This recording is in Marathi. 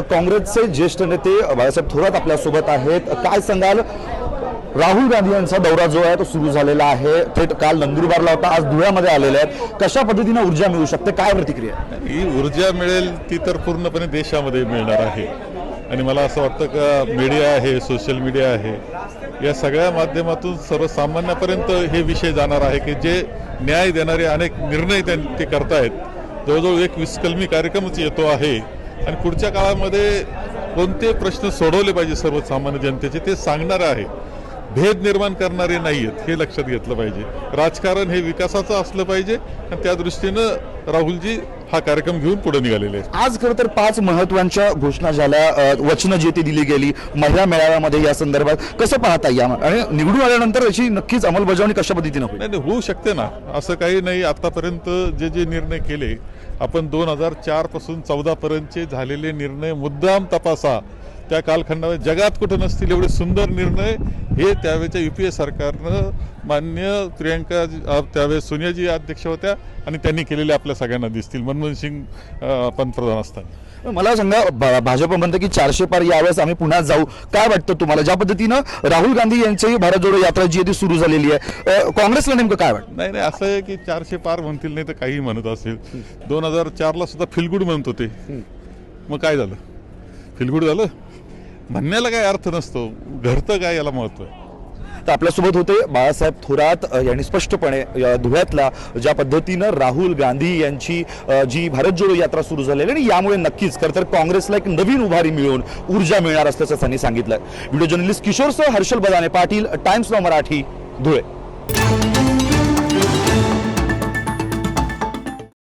काँग्रेसचे ज्येष्ठ नेते बाळासाहेब थोरात आपल्या सोबत आहेत। काय सांगाल? राहुल गांधी यांचा दौरा जो आहे तो सुरू झालेला आहे, थेट काल नंदुरबारला होता, आज धुळ्यामध्ये आलेले आहेत। कशा पद्धतीने ऊर्जा मिळू शकते, काय प्रतिक्रिया? ही ऊर्जा मिळेल ती तर पूर्णपणे देशामध्ये मिळणार आहे आणि मला असं वाटतं का मीडिया आहे, सोशल मीडिया आहे, या सगळ्या माध्यमातून सर्वसामान्यापर्यंत हे विषय जाणार आहे की जे न्याय देणारे अनेक निर्णय ते करतायत। जवळजवळ एक विस्कलमी कार्यक्रमच येतो आहे आणि पुढच्या काळामध्ये कोणते प्रश्न सोडवले पाहिजे सर्वसामान्य जनतेचे ते सांगणार आहे, भेद निर्माण करणारे नाही आहेत, हे लक्षात घेतलं पाहिजे। राजकारण हे विकासाचं असलं पाहिजे आणि त्या दृष्टीनं राहुलजी हा कार्यक्रम घेऊन पुढे निघालेले आहेत। आज खरं तर 5 महत्त्वाच्या घोषणा झाल्या, वचनं जी ती दिली गेली महिला मेळाव्यामध्ये, या संदर्भात कसं पाहता या आणि निवडून आल्यानंतर याची नक्कीच अंमलबजावणी कशा पद्धतीने होईल? नाही, होऊ शकते ना, असं काही नाही। आतापर्यंत जे निर्णय केले आपण 2004 पासून 14 पर्यंतचे झालेले निर्णय मुद्दाम तपासा, त्या कालखंडामध्ये जगात कुठं नसतील एवढे सुंदर निर्णय हे त्यावेळेच्या UPA सरकारनं, मान्य प्रियंका त्यावेळेस सोनियाजी अध्यक्ष होत्या आणि त्यांनी केलेले आपल्या सगळ्यांना दिसतील, मनमोहन सिंग पंतप्रधान असताना। मला सांगा, भाजप म्हणते की 400 पार यावेळेस आम्ही पुन्हा जाऊ, काय वाटतं तुम्हाला? ज्या पद्धतीनं राहुल गांधी यांची भारत जोडो यात्रा जी आहे ती सुरू झालेली आहे, काँग्रेसला नेमकं काय वाटतं? नाही, असं आहे की 400 पार म्हणतील, नाही तर काही म्हणत असेल। 2004ला सुद्धा फिलगुड म्हणत होते, मग काय झालं? फिलगुड झालं म्हणण्याला काय अर्थ नसतो, घडतं काय याला महत्व आहे। तर आपल्यासोबत होते बाळासाहेब थोरात यांनी स्पष्टपणे धुळ्यातला ज्या पद्धतीनं राहुल गांधी यांची जी भारत जोडो यात्रा सुरू झालेली आणि यामुळे नक्कीच खरं तर काँग्रेसला एक नवीन उभारी मिळून ऊर्जा मिळणार असल्याचं त्यांनी सांगितलं। Video journalist किशोरसह Harshal बदाने Patil, times नाव मराठी, धुळे।